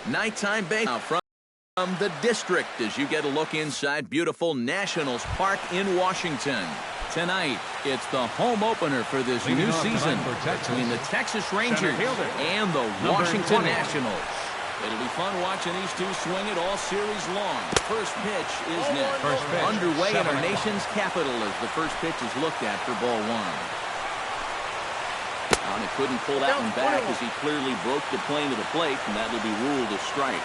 Nighttime baseball from the district as you get a look inside beautiful Nationals Park in Washington. Tonight, it's the home opener for this new season between the Texas Rangers and the Washington Nationals. It'll be fun watching these two swing it all series long. First pitch is next. Underway in our nation's capital as the first pitch is looked at for ball one. And it couldn't pull that one back as he clearly broke the plane to the plate, and that will be ruled a strike.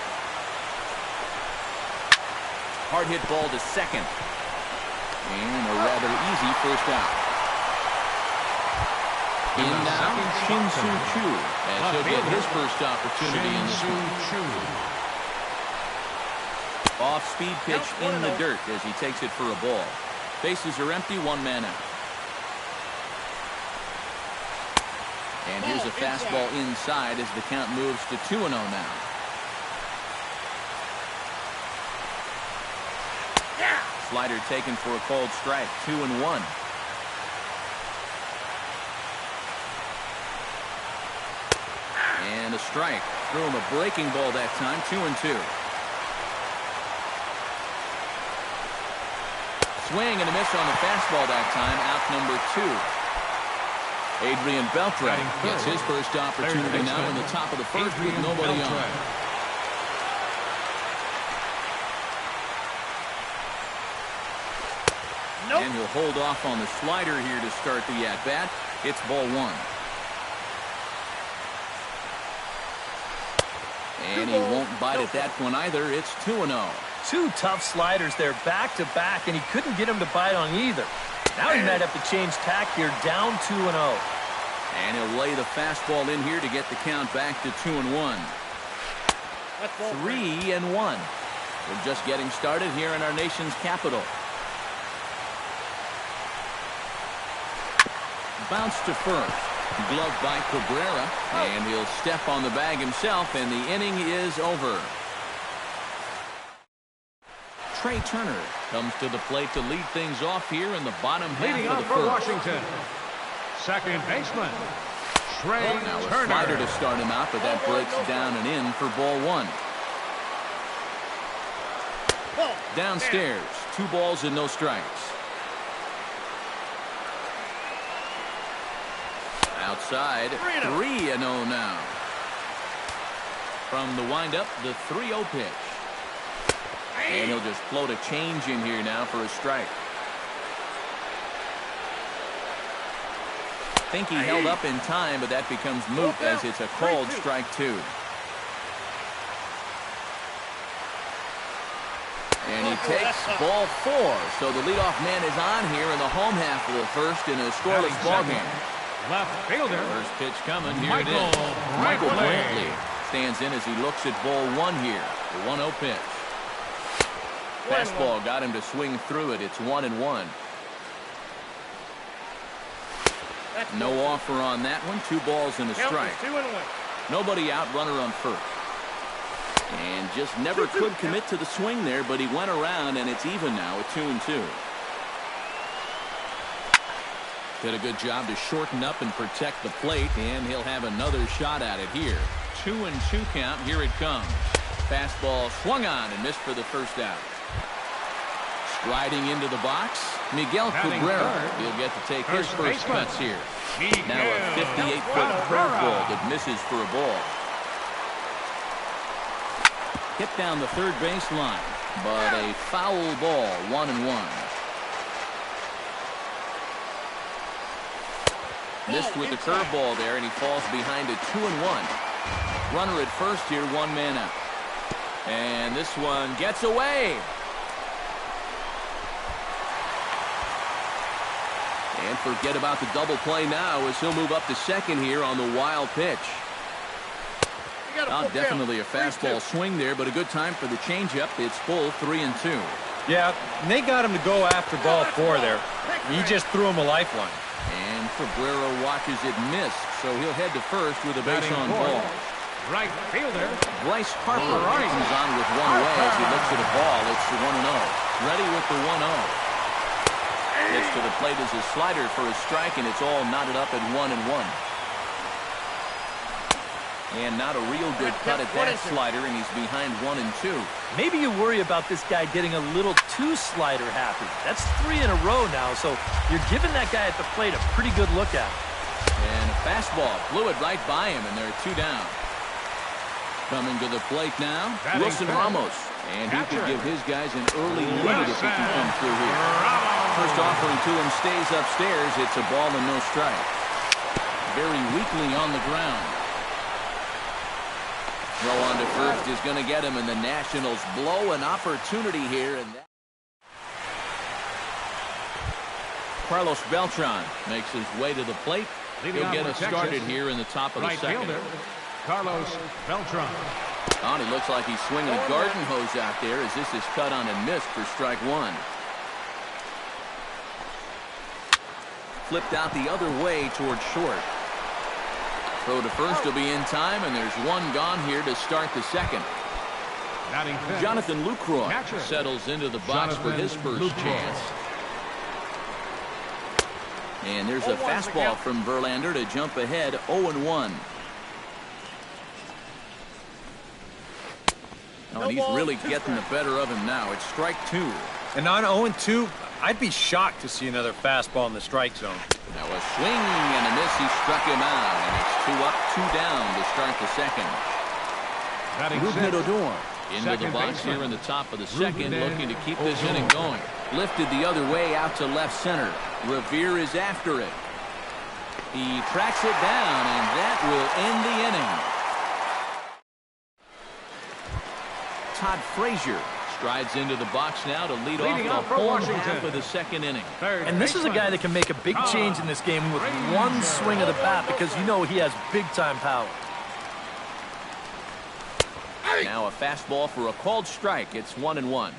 Hard hit ball to second. And a rather easy first out. In now, Shin-Soo Choo, as he'll get his first opportunity in this one. Off-speed pitch in the dirt as he takes it for a ball. Bases are empty, one man out. And here's a fastball inside as the count moves to 2-0 now. Slider taken for a called strike, 2-1. And a strike. Threw him a breaking ball that time, 2-2. Swing and a miss on the fastball that time, out number 2. Adrian Beltre gets his first opportunity now in the top of the first with nobody on. And he'll hold off on the slider here to start the at-bat. It's ball one. And he won't bite at that one either. It's 2-0. Two tough sliders there back-to-back, and he couldn't get him to bite on either. Now he might have to change tack here, down 2-0. And he'll lay the fastball in here to get the count back to 2-1. 3-1. We're just getting started here in our nation's capital. Bounce to first. Glove by Cabrera, and he'll step on the bag himself, and the inning is over. Trey Turner comes to the plate to lead things off here in the bottom half of the first. Washington, second baseman, Trey Now Turner. A slider to start him out, but that breaks down and in for ball one. Downstairs, 2 balls and no strikes. Outside, 3-0 now. From the windup, the 3-0 pitch. And he'll just float a change in here now for a strike. Think he held up in time, but that becomes moot as it's a called strike 2. And he takes ball 4. So the leadoff man is on here in the home half of the first in a scoreless ball game. Left fielder. First pitch coming. Here it is. Michael Brantley stands in as he looks at ball 1 here. The 1-0 pitch. Fastball got him to swing through it. It's 1-1. No offer on that one. 2 balls and a strike. Nobody out. Runner on first. And just never could commit to the swing there, but he went around, and it's even now at 2-2. Did a good job to shorten up and protect the plate, and he'll have another shot at it here. 2-2 count. Here it comes. Fastball swung on and missed for the first out. Striding into the box, Miguel Cabrera. He'll get to take his first cuts here. Now a 58-foot curveball that misses for a ball. Hit down the third baseline, but a foul ball, 1-1. Missed with the curveball there, and he falls behind a 2-1. Runner at first here, 1 man out. And this one gets away. And forget about the double play now as he'll move up to second here on the wild pitch. Not definitely a fastball swing there, but a good time for the changeup. It's full, 3-2. Yeah, and they got him to go after ball 4 there. He just threw him a lifeline. And Cabrera watches it miss, so he'll head to first with a base on ball. Right fielder. Bryce Harper comes on with 1 away as he looks at a ball. It's the 1-0. Ready with the 1-0. Gets to the plate as a slider for a strike, and it's all knotted up at 1-1. And not a real good cut at that slider, and he's behind 1 and 2. Maybe you worry about this guy getting a little too slider happy. That's 3 in a row now, so you're giving that guy at the plate a pretty good look at it. And a fastball blew it right by him, and there are 2 down. Coming to the plate now, Wilson Ramos. And he could give his guys an early lead if he can come through here. First offering to him stays upstairs. It's a ball and no strike. Very weakly on the ground. Throw on to first is going to get him, and the Nationals blow an opportunity here. And Carlos Beltran makes his way to the plate. He'll get us started here in the top of the second. Carlos Beltran. Oh, it looks like he's swinging a garden hose out there as this is cut on and missed for strike 1. Flipped out the other way towards short. Throw to first will be in time, and there's 1 gone here to start the second. Jonathan Lucroy settles into the box for his first chance. And there's a fastball from Verlander to jump ahead 0-1. Oh, and he's really getting the better of him now. It's strike 2. And on 0-2, I'd be shocked to see another fastball in the strike zone. Now a swing and a miss. He struck him out, and it's 2 up, 2 down to start the second. Rougned Odor into the box here in the top of the second, looking to keep this inning going. Lifted the other way out to left center. Revere is after it. He tracks it down, and that will end the inning. Todd Frazier strides into the box now to lead off the whole half of the second inning. And this is a guy that can make a big change in this game with 1 swing of the bat, because you know he has big-time power. Now a fastball for a called strike. It's 1-1.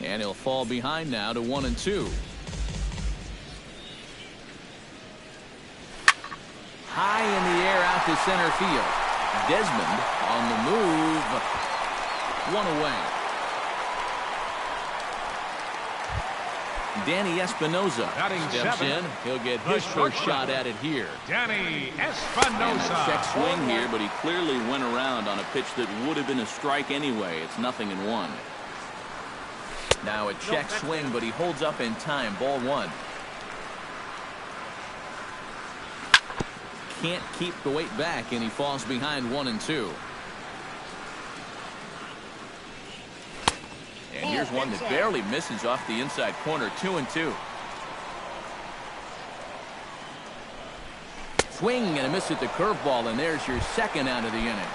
And he'll fall behind now to 1-2. High in the air out to center field. Desmond on the move. 1 away. Danny Espinosa steps in. He'll get his first shot at it here. Danny Espinosa. Check swing here, but he clearly went around on a pitch that would have been a strike anyway. It's 0-1. Now a check swing, but he holds up in time. Ball 1. Can't keep the weight back, and he falls behind 1-2. And here's one that barely misses off the inside corner. 2-2. Swing and a miss at the curveball, and there's your second out of the inning.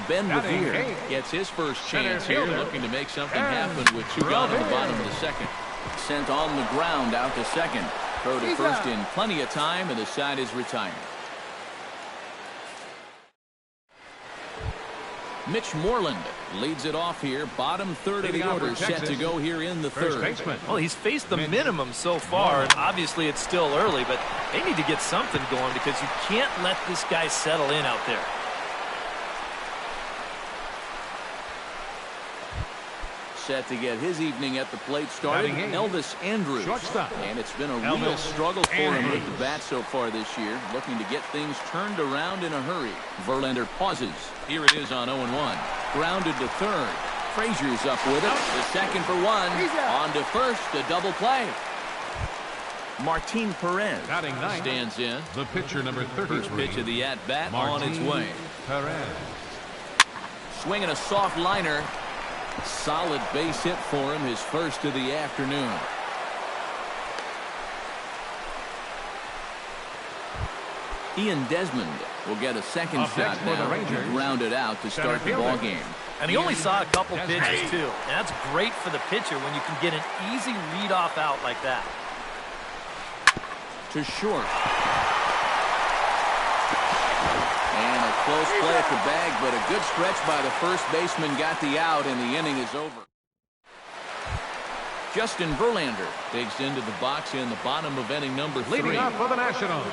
Ben Revere gets his first chance here, looking to make something happen with 2 gone in the bottom of the second. Sent on the ground out to second. Throw to first in plenty of time, and the side is retired. Mitch Moreland leads it off here. Bottom third of the order set to go here in the third. Well, he's faced the minimum so far, and obviously it's still early, but they need to get something going because you can't let this guy settle in out there. Set to get his evening at the plate started, Elvis Andrus. And it's been a real struggle for him with the bat so far this year, looking to get things turned around in a hurry. Verlander pauses. Here it is on 0-1. Grounded to third. Frazier's up with it. The second for 1. On to first, a double play. Martin Perez stands in. The pitcher number 33. First pitch of the at-bat on its way. Perez. Swinging a soft liner. Solid base hit for him, his first of the afternoon. Ian Desmond will get a second shot now. He grounded out to start the ball game. And he only saw a couple pitches, too. And that's great for the pitcher when you can get an easy leadoff out like that. To short. And a close play at the bag, but a good stretch by the first baseman got the out, and the inning is over. Justin Verlander digs into the box in the bottom of inning number 3. Leading up for the Nationals.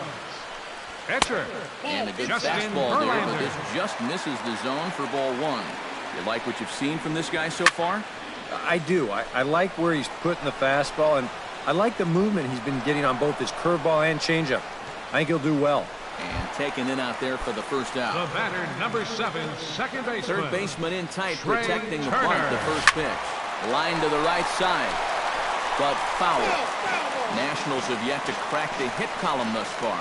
Pitcher. And a good Justin fastball there, but Verlander. this just misses the zone for ball 1. You like what you've seen from this guy so far? I do. I like where he's putting the fastball, and I like the movement he's been getting on both his curveball and changeup. I think he'll do well. And taken in out there for the first out. The batter, number 7, second baseman. Third baseman in tight, Trey protecting the Turner. bunt, the first pitch. Line to the right side, but foul. Nationals have yet to crack the hit column thus far.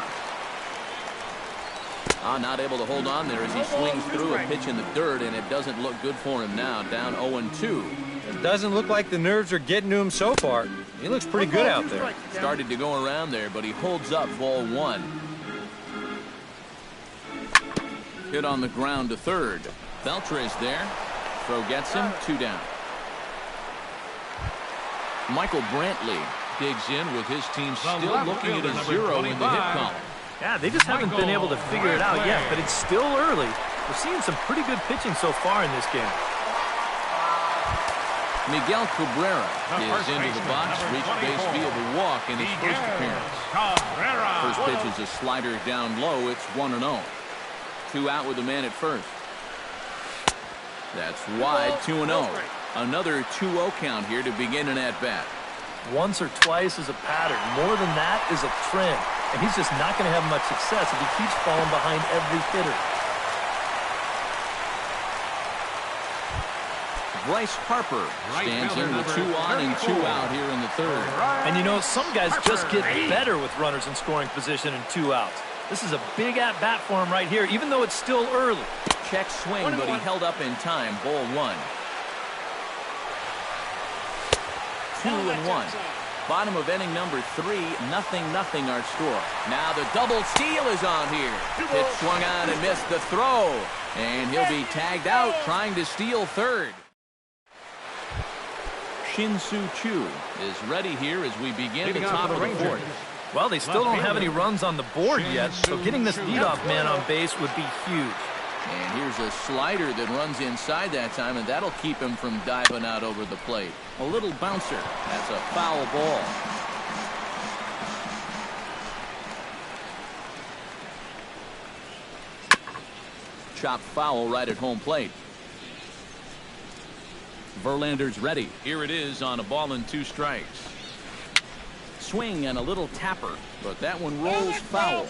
Not able to hold on there as he swings through a pitch in the dirt, and it doesn't look good for him now, down 0-2. It doesn't look like the nerves are getting to him so far. He looks pretty good out there. Started to go around there, but he holds up, ball 1. Hit on the ground to third. Beltre's there. Throw gets him, 2 down. Michael Brantley digs in with his team still looking at a 0 in the hit column. Yeah, they just haven't been able to figure it out yet, but it's still early. We're seeing some pretty good pitching so far in this game. Miguel Cabrera is into the box, reached base via the walk in his first appearance. First pitch is a slider down low. It's 1-0. 2 out with the man at first. That's wide, 2-0. Another 2-0 count here to begin an at-bat. Once or twice is a pattern. More than that is a trend. And he's just not going to have much success if he keeps falling behind every hitter. Bryce Harper stands in with 2 on and 2 out here in the third. And you know, some guys just get better with runners in scoring position and 2 outs. This is a big at-bat for him right here, even though it's still early. Check swing, but he held up in time. Ball 1. 2-1. Bottom of inning number 3, 0-0 our score. Now the double steal is on here. It swung on and missed the throw. And he'll be tagged out trying to steal third. Shin-Soo Choo is ready here as we begin the top of the fourth. Well, they still don't have any runs on the board yet, so getting this leadoff man on base would be huge. And here's a slider that runs inside that time, and that'll keep him from diving out over the plate. A little bouncer. That's a foul ball. Chop foul right at home plate. Verlander's ready. Here it is on a ball and 2 strikes. Swing and a little tapper, but that one rolls foul.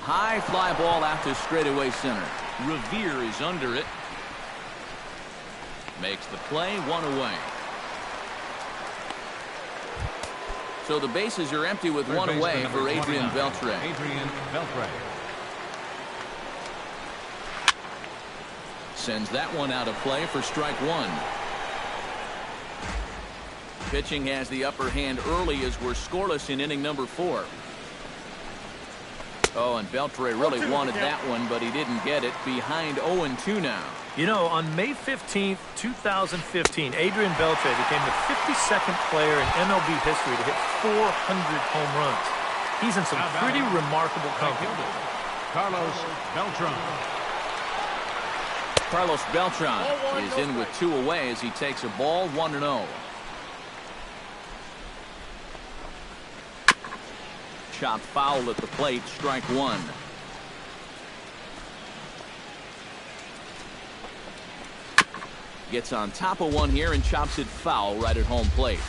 High fly ball out to straightaway center. Revere is under it. Makes the play, 1 away. So the bases are empty with 1 away for Adrian Beltre. Sends that one out of play for strike 1. Pitching has the upper hand early as we're scoreless in inning number 4. Oh, and Beltre really wanted that one, but he didn't get it. Behind 0-2 now. You know, on May 15th, 2015, Adrian Beltre became the 52nd player in MLB history to hit 400 home runs. He's in some pretty remarkable company. Carlos Beltran. Carlos Beltran is in with 2 away as he takes a ball, 1-0. Chop foul at the plate, strike 1. Gets on top of one here and chops it foul right at home plate.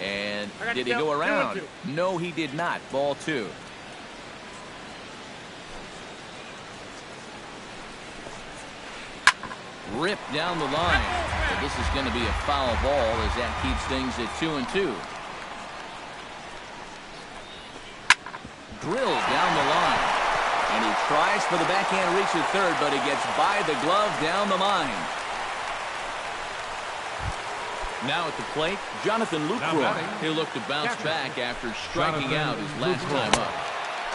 And did he go around? No, he did not. Ball 2. Ripped down the line. But this is going to be a foul ball as that keeps things at 2-2. Drilled down the line. And he tries for the backhand reach at third, but he gets by the glove down the line. Now at the plate, Jonathan Lucroy. He'll look to bounce back after striking out his last time up.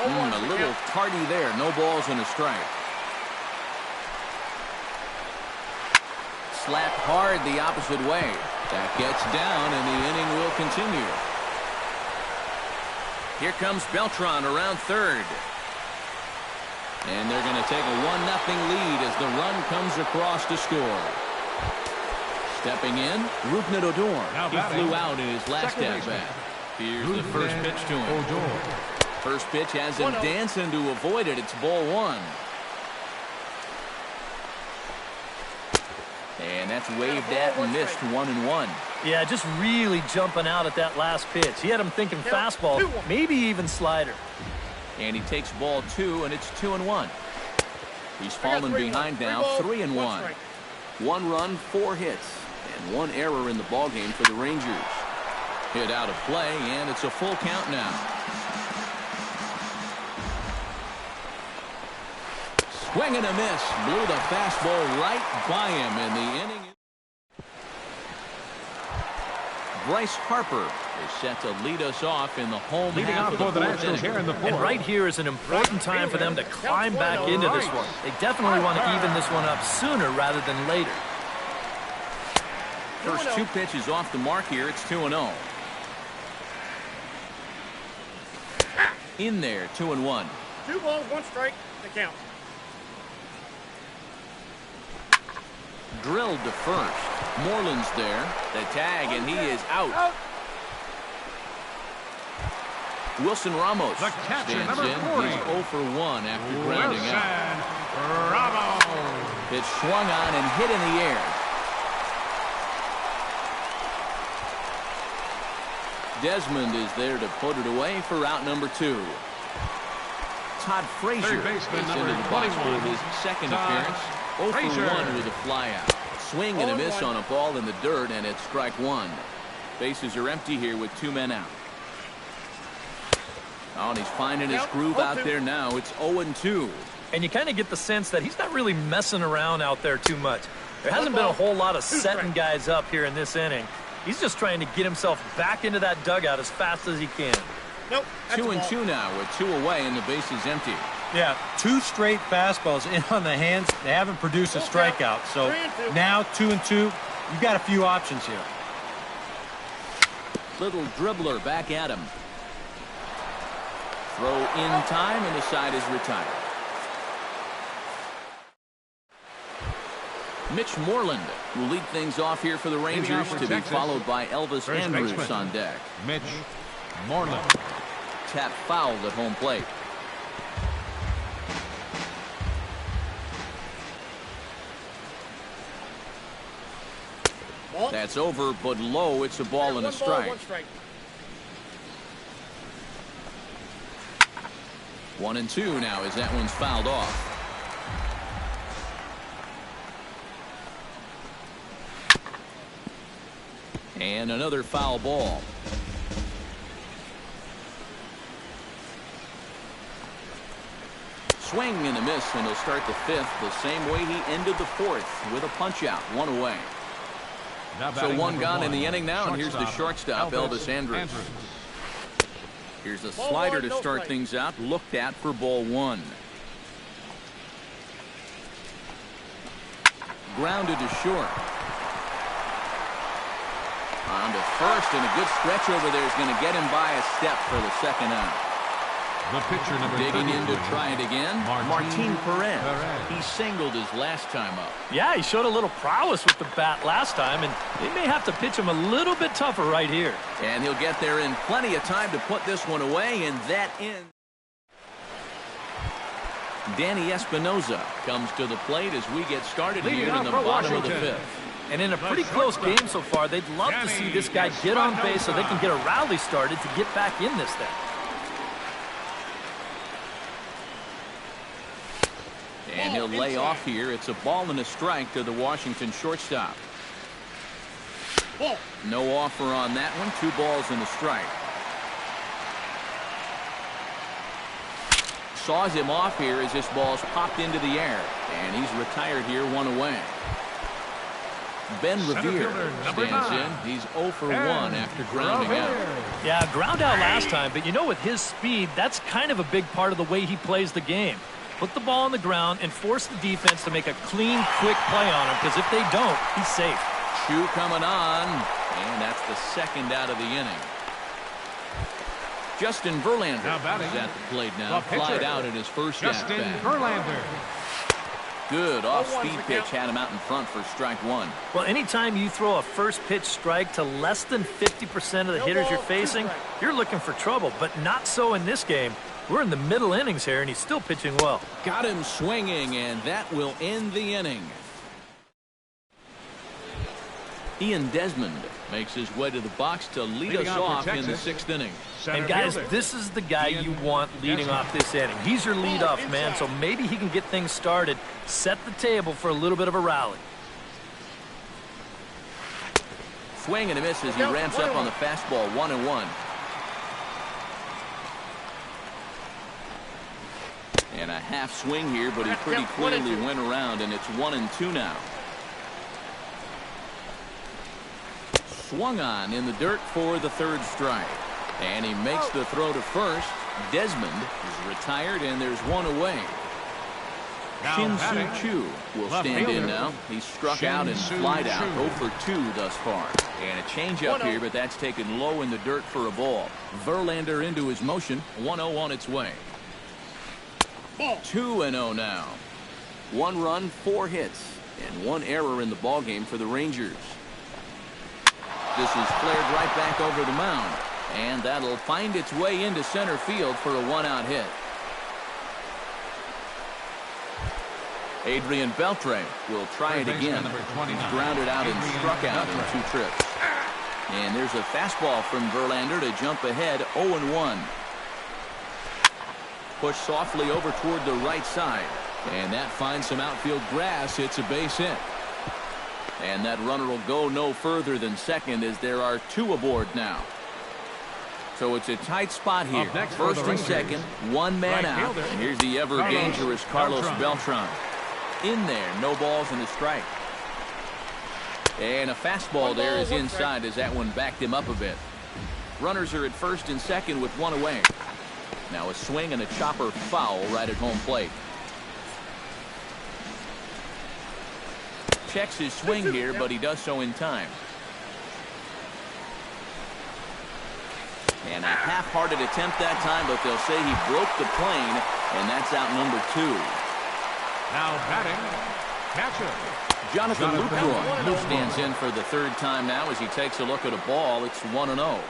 A little tardy there. No balls and a strike. Slapped hard the opposite way. That gets down, and the inning will continue. Here comes Beltran around third. And they're going to take a 1-0 lead as the run comes across to score. Stepping in, Rougned Odor. He flew out in his last at-bat. Here's the first pitch to him. First pitch has him dancing to avoid it. It's ball 1. And that's waved at and missed 1-1. Yeah, just really jumping out at that last pitch. He had him thinking fastball, maybe even slider. And he takes ball 2, and it's 2-1. He's fallen behind now, 3-1. 1 run, 4 hits, and 1 error in the ballgame for the Rangers. Hit out of play, and it's a full count now. Swing and a miss. Blew the fastball right by him in the inning. Bryce Harper is set to lead us off in the home Leading half off of for the the fourth Nationals inning. here in the fourth. And right here is an important time for them to climb back into this one. They definitely want to even this one up sooner rather than later. First 2 pitches off the mark here. It's 2-0. In there, 2-1. 2 balls, 1 strike, the count. Drilled to first. Moreland's there. The tag, and he is out. Wilson Ramos The catcher, stands number in. 40. He's 0 for 1 after grounding Wilson out. Ramos. It's swung on and hit in the air. Desmond is there to put it away for out number 2. Todd Frazier Third baseman, is number into the box 21. for his second Todd appearance. 0 for Frazier. 1 with a flyout. Swing and a miss on a ball in the dirt, and it's strike 1. Bases are empty here with 2 men out. Oh, and he's finding his groove out there now. It's 0-2. And you kind of get the sense that he's not really messing around out there too much. There hasn't been a whole lot of setting guys up here in this inning. He's just trying to get himself back into that dugout as fast as he can. Nope. 2-2 now with 2 away and the bases empty. Yeah, 2 straight fastballs in on the hands. They haven't produced a strikeout. So now 2-2. You've got a few options here. Little dribbler back at him. Throw in time, and the side is retired. Mitch Moreland will lead things off here for the Rangers, to be followed by Elvis First Andrus baseman, on deck. Mitch Moreland. Tap fouled at home plate. That's over, but low. It's a ball and a strike. 1-2 now as that one's fouled off. And another foul ball. Swing and a miss, and he'll start the 5th the same way he ended the 4th with a punch out, 1 away. So 1 gone in the inning now, and here's the shortstop, Elvis Andrus. Here's a slider to start things out, looked at for ball 1. Grounded to short. On to first, and a good stretch over there is going to get him by a step for the second out. The pitcher, number Digging in to 33, try it again. Martin Perez. He singled his last time up. Yeah, he showed a little prowess with the bat last time, and they may have to pitch him a little bit tougher right here. And he'll get there in plenty of time to put this one away, and that ends. Danny Espinoza comes to the plate as we get started Leading here in off the for bottom of the Washington. 5th. And in a pretty close game so far, they'd love to see this guy get on base so they can get a rally started to get back in this thing. And he'll lay off here. It's a ball and a strike to the Washington shortstop. No offer on that one. 2 balls and a strike. Saws him off here as this ball's popped into the air. And he's retired here, 1 away. Ben Revere stands in. He's 0 for 1 after grounding out. Yeah, ground out last time, but you know, with his speed, that's kind of a big part of the way he plays the game. Put the ball on the ground and force the defense to make a clean, quick play on him, because if they don't, he's safe. Shoe coming on, and that's the 2nd out of the inning. Justin Verlander is at the plate now. Flied out in his first Justin at-bat. Verlander. Good off-speed pitch had him out in front for strike 1. Well, anytime you throw a first pitch strike to less than 50% of the hitters you're facing, you're looking for trouble, but not so in this game. We're in the middle innings here, and he's still pitching well. Got him swinging, and that will end the inning. Ian Desmond makes his way to the box to lead us off in the 6th inning. And guys, this is the guy you want leading off this inning. He's your leadoff man, so maybe he can get things started, set the table for a little bit of a rally. Swing and a miss as he ramps up on the fastball, 1-1. And a half swing here, but he pretty clearly went around, and it's 1-2 now. Swung on in the dirt for the 3rd strike. And he makes the throw to first. Desmond is retired, and there's one away. Shin-Soo Choo will stand in now. He's struck out and flied out, 0 for 2 thus far. And a changeup here, but that's taken low in the dirt for a ball. Verlander into his motion, 1-0 on its way. 2-0 now. 1 run, 4 hits, and 1 error in the ballgame for the Rangers. This is flared right back over the mound, and that'll find its way into center field for a 1-out hit. Adrian Beltre will try it again. He's grounded out and struck out in 2 trips. And there's a fastball from Verlander to jump ahead, 0-1. Pushed softly over toward the right side, and that finds some outfield grass. It's a base hit. And that runner will go no further than second as there are 2 aboard now. So it's a tight spot here. First and second, 1 man out. And here's the ever-dangerous Carlos Beltran. In there, no balls and a strike. And a fastball there is inside as that one backed him up a bit. Runners are at first and second with 1 away. Now a swing and a chopper foul right at home plate. Checks his swing here, but he does so in time. And a half-hearted attempt that time, but they'll say he broke the plane, and that's out number 2. Now batting, catcher. Jonathan Lucroy stands in for the 3rd time now as he takes a look at a ball. It's 1-0.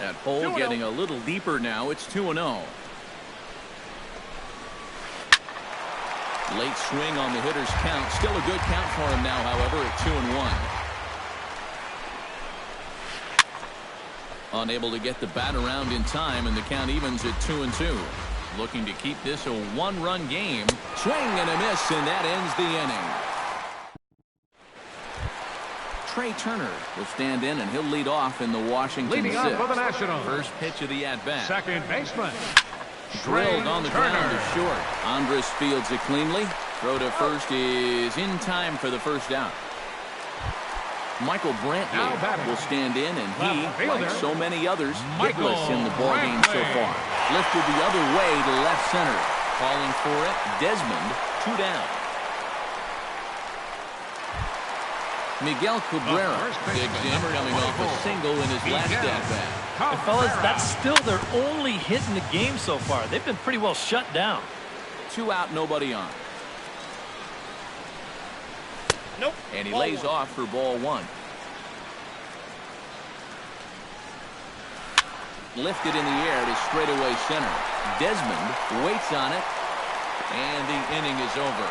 That hole getting a little deeper now. It's 2-0. Late swing on the hitter's count. Still a good count for him now, however, at 2-1. Unable to get the bat around in time, and the count evens at 2-2. Looking to keep this a 1-run game. Swing and a miss, and that ends the inning. Trey Turner will stand in, and he'll lead off in the Washington Leading off 6th. for the Nationals. First pitch of the at-bat. Second baseman. Drilled on the ground to short. Andres fields it cleanly. Throw to first is in time for the 1st out. Michael Brantley will stand in, and he, like so many others, hitless in the ballgame so far. Lifted the other way to left center. Calling for it, Desmond, 2 down. Miguel Cabrera digs in, coming off a single in his last at-bat. And fellas, that's still their only hit in the game so far. They've been pretty well shut down. 2 out, nobody on. Nope. And he lays off for ball 1. Lifted in the air to straightaway center. Desmond waits on it, and the inning is over.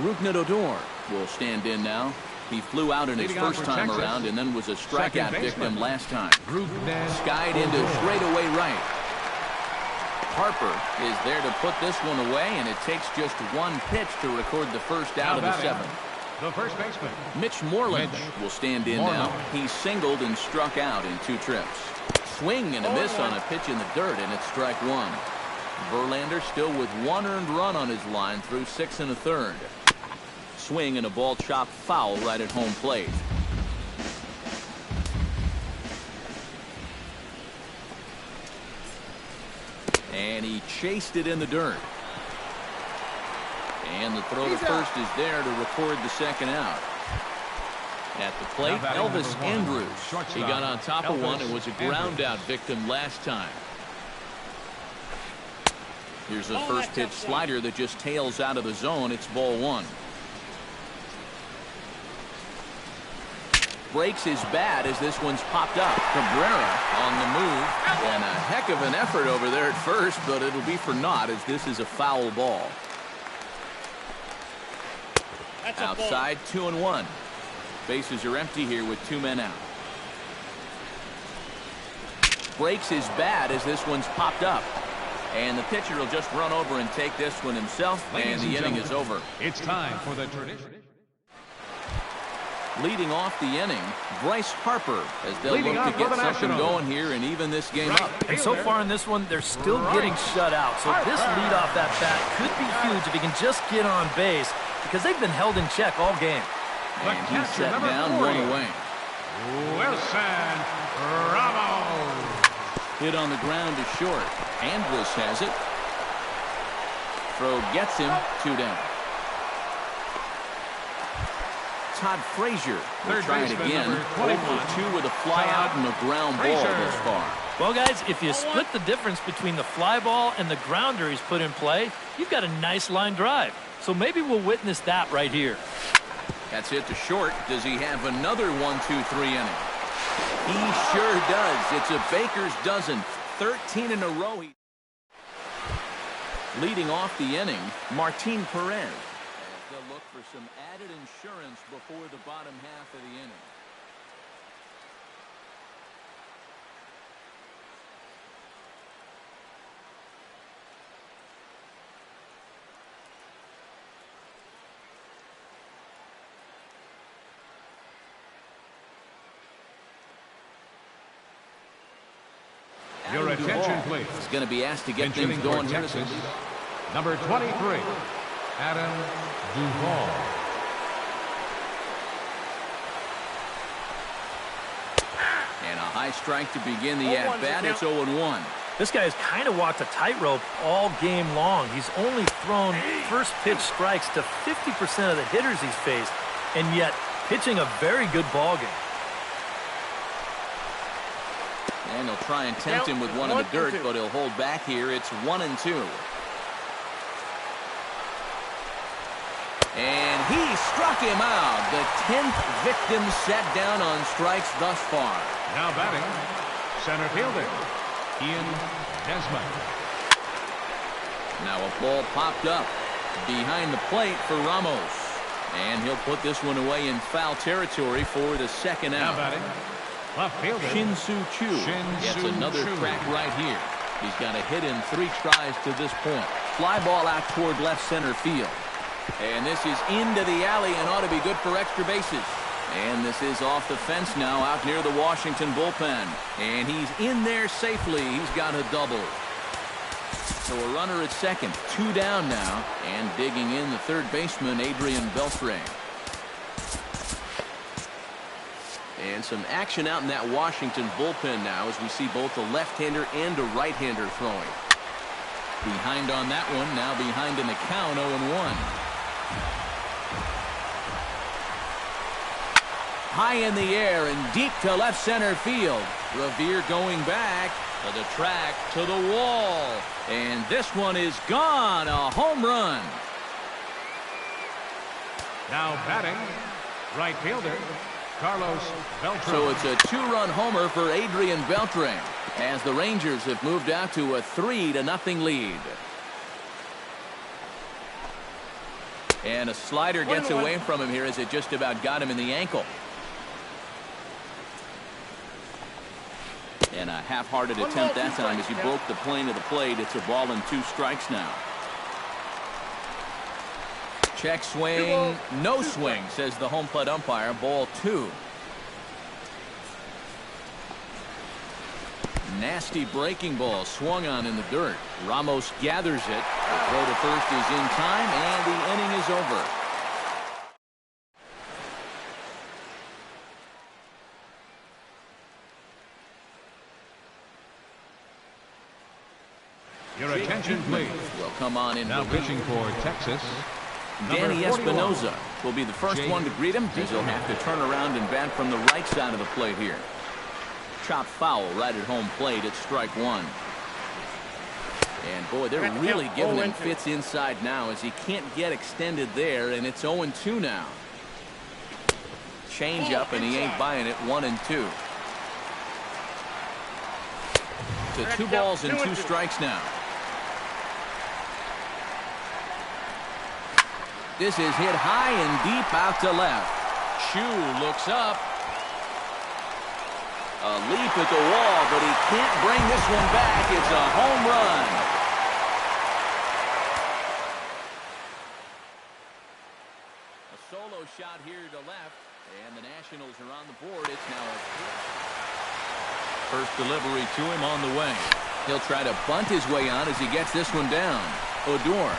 Rougned Odor will stand in now. He flew out in his first time around and then was a strikeout victim last time. Skied into straightaway right. Harper is there to put this one away, and it takes just 1 pitch to record the 1st out of the 7th. The first baseman. Mitch Moreland will stand in now. He singled and struck out in 2 trips. Swing and a miss on a pitch in the dirt, and it's strike 1. Verlander still with 1 earned run on his line through 6 1/3. Swing and a ball chopped foul right at home plate. And he chased it in the dirt. And the throw to first is there to record the 2nd out. At the plate, Elvis Andrews. He got on top of one and was a ground out victim last time. Here's a first pitch slider that just tails out of the zone. It's ball 1. Breaks his bat as this one's popped up. Cabrera on the move, and a heck heck of an effort over there at first, but it'll be for naught as this is a foul ball. Outside, 2-1. Bases are empty here with 2 men out. Breaks his bat as this one's popped up. And the pitcher will just run over and take this one himself, and the inning is over. It's time for the tradition. Leading off the inning, Bryce Harper, as they'll look to get something going here and even this game up. And so far in this one, they're still getting shut out. So this leadoff at bat could be huge if he can just get on base, because they've been held in check all game. And he's set down, 1 away. Wilson Ramos. Hit on the ground to short. Andrus has it. Throw gets him, 2 down. Todd Frazier will try it again. 0-for-2 with a fly out and a ground ball this far. Well, guys, if you split the difference between the fly ball and the grounder he's put in play, you've got a nice line drive. So maybe we'll witness that right here. That's hit to short. Does he have another 1-2-3 inning? He sure does. It's a baker's dozen. 13 in a row. Leading off the inning, Martin Perez. They'll look for some added insurance before the bottom half of the inning. Your attention, please. He's going to be asked to get things going here. Number 23, Adam Duvall. And a high strike to begin the at-bat. It's 0-1. This guy has kind of walked a tightrope all game long. He's only thrown first pitch strikes to 50% of the hitters he's faced, and yet pitching a very good ball game. And they'll try and tempt him with one in the dirt, but he'll hold back here. It's 1-2. And he struck him out. The 10th victim set down on strikes thus far. Now batting, center fielder, Ian Desmond. Now a ball popped up behind the plate for Ramos. And he'll put this one away in foul territory for the second out. Now batting, left fielder, Shin-Soo Choo gets another crack right here. He's got a hit in 3 tries to this point. Fly ball out toward left center field. And this is into the alley and ought to be good for extra bases. And this is off the fence now out near the Washington bullpen. And he's in there safely. He's got a double. So a runner at second, 2 down now. And digging in the third baseman, Adrian Beltre. And some action out in that Washington bullpen now as we see both a left-hander and a right-hander throwing. Behind on that one, now behind in the count, 0-1. High in the air and deep to left center field. Revere going back to the track, to the wall. And this one is gone, a home run. now batting, right fielder, Carlos Beltran. So it's a 2-run homer for Adrian Beltre as the Rangers have moved out to a 3-0 lead. And a slider gets away from him here as it just about got him in the ankle. And a half-hearted attempt that time as he broke the plane of the plate. It's a ball and 2 strikes now. Check swing, no swing, says the home plate umpire. Ball 2. Nasty breaking ball swung on in the dirt. Ramos gathers it. The throw to first is in time, and the inning is over. Your attention, please. Will come on in. Now pitching for Texas, Danny Espinoza will be the first one to greet him, as he'll have to turn around and bat from the right side of the plate here. Chop foul right at home plate at strike 1. And boy, they're really giving him fits inside now as he can't get extended there, and it's 0-2 now. Change up, and he ain't buying it. 1-2. To 2 balls and 2 strikes now. This is hit high and deep out to left. Chu looks up. A leap at the wall, but he can't bring this one back. It's a home run. A solo shot here to left, and the Nationals are on the board. It's now a first delivery to him on the way. He'll try to bunt his way on as he gets this one down. Odor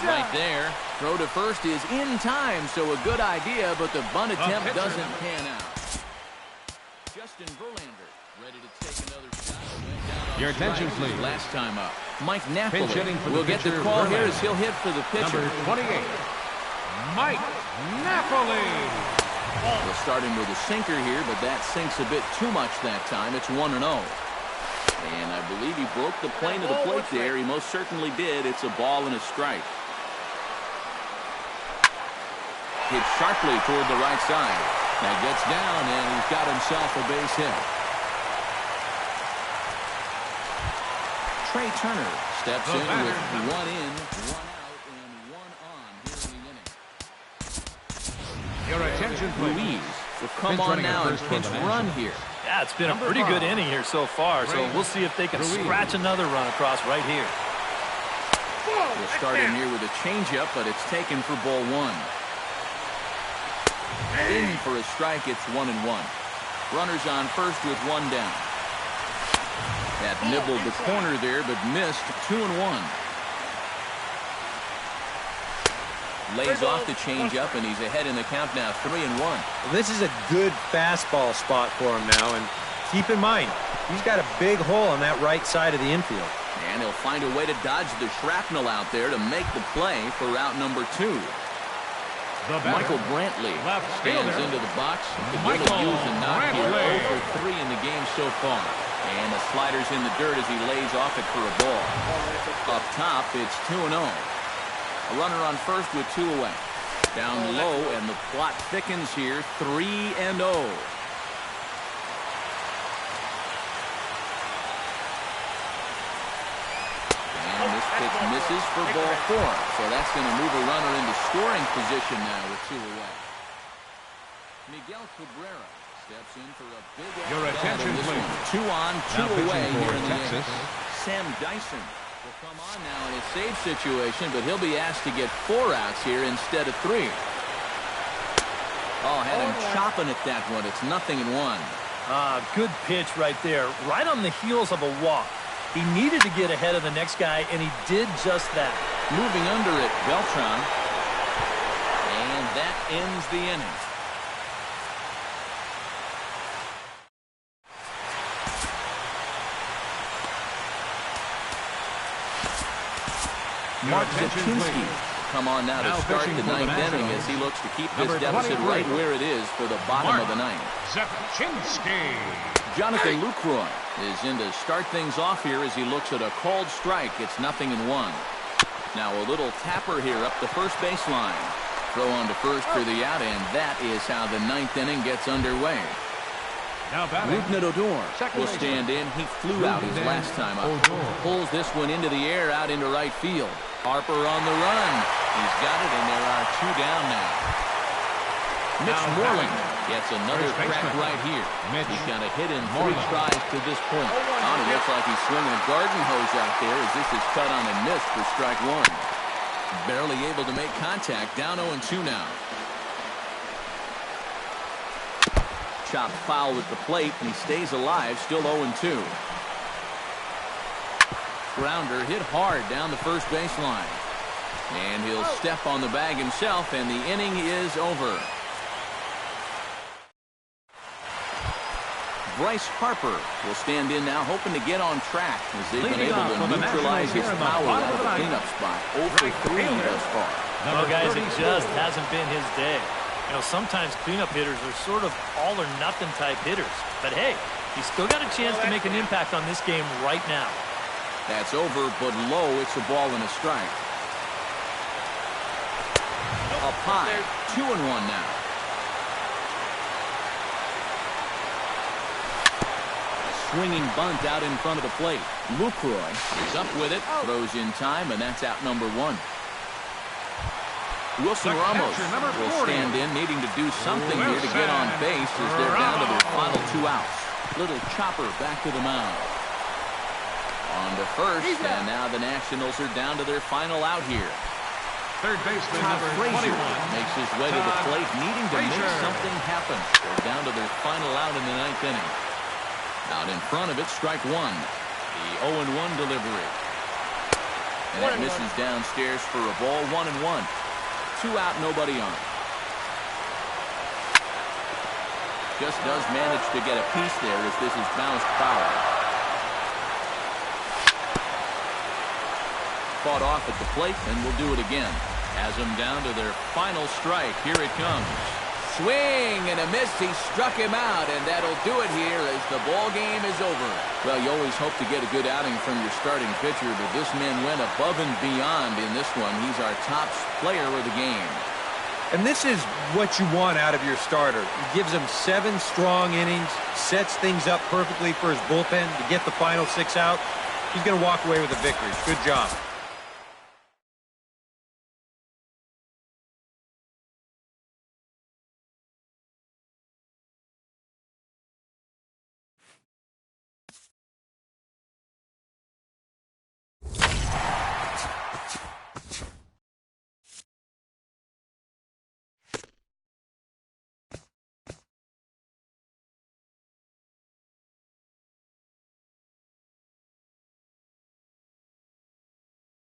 right there. Throw to first is in time, so a good idea, but the bunt attempt doesn't pan out. Justin Verlander ready to take another shot. Your attention, please. Last time up, Mike Napoli will get the call here as he'll hit for the pitcher. Number 28, Mike Napoli. We'll start him with a sinker here, but that sinks a bit too much that time. It's 1-0. And I believe he broke the plane of the plate there. He most certainly did. It's a ball and a strike. Hit sharply toward the right side. That gets down, and he's got himself a base hit. Trey Turner steps in with 1 in, 1 out, and 1 on here in the inning. Your attention, please. Ruiz will come on now and pinch run here. Yeah, it's been a pretty good inning here so far, so we'll see if they can scratch another run across right here. We'll start in here with a changeup, but it's taken for ball 1. In for a strike, it's 1-1. Runners on first with 1 down. That nibbled the corner there, but missed. 2-1. Lays off the changeup, and he's ahead in the count now, 3-1. Well, this is a good fastball spot for him now, and keep in mind, he's got a big hole on that right side of the infield. And he'll find a way to dodge the shrapnel out there to make the play for route number 2. Michael Brantley stands into the box. Could use a knock here. 0 for 3 in the game so far. And the slider's in the dirt as he lays off it for a ball. Up top, it's 2-0. A runner on first with 2 away. Down low, and the plot thickens here. 3-0. And this pitch misses for ball 4. So that's going to move a runner into scoring position now with 2 away. Miguel Cabrera steps in for a big Your attention, please. 2 on, 2 away here in the Texas. inning. Sam Dyson will come on now in a save situation, but he'll be asked to get 4 outs here instead of 3. Oh, had him chopping at that one. It's 0-1. Good pitch right there, right on the heels of a walk. He needed to get ahead of the next guy, and he did just that. Moving under it, Beltran. And that ends the inning. Mark Zaczynski come on now to start the 9th inning as he looks to keep this deficit right where it is for the bottom of the 9th. Zaczynski. Jonathan Lucroy is in to start things off here as he looks at a called strike. It's 0-1. Now a little tapper here up the first baseline. Throw on to first for the out, and that is how the 9th inning gets underway. Now batting. Odor will stand in. He flew out his last time up. Pulls this one into the air out into right field. Harper on the run. He's got it, and there are 2 down now. Mitch Moreland gets another crack right here. He's got a hit in 3 tries to this point. Oh, it looks like he's swinging a garden hose out there as this is cut on and missed for strike 1. Barely able to make contact. Down 0-2 now. Chopped foul at the plate, and he stays alive, still 0-2. Grounder hit hard down the first baseline. And he'll step on the bag himself, and the inning is over. Bryce Harper will stand in now, hoping to get on track as they've been able to neutralize his power out of the cleanup spot. 0 for 3 thus far. Well, guys, it just hasn't been his day. You know, sometimes cleanup hitters are sort of all-or-nothing type hitters. But, hey, he's still got a chance to make an impact on this game right now. That's over, but low. It's a ball and a strike. Up high, 2-1 now. swinging bunt out in front of the plate. Lucroy is up with it, throws in time, and that's out number 1. Wilson Ramos will stand in, needing to do something here to get on base as they're down to their final 2 outs. Little chopper back to the mound. On to first, and now the Nationals are down to their final out here. Third baseman, Todd number Frazier 21. makes his way to the plate, needing to make Frazier. something happen. They're down to their final out in the 9th inning. Out in front of it, strike 1. The 0-1 delivery. And that misses downstairs for a ball. 1-1. 2 out, nobody on. Just does manage to get a piece there as this is bounced foul. Fought off at the plate, and will do it again. Has them down to their final strike. Here it comes. Swing and a miss. He struck him out, and that'll do it here as the ball game is over. Well, you always hope to get a good outing from your starting pitcher, but this man went above and beyond in this one. He's our top player of the game. And this is what you want out of your starter. He gives them 7 strong innings, sets things up perfectly for his bullpen to get the final 6 out. He's going to walk away with a victory. Good job.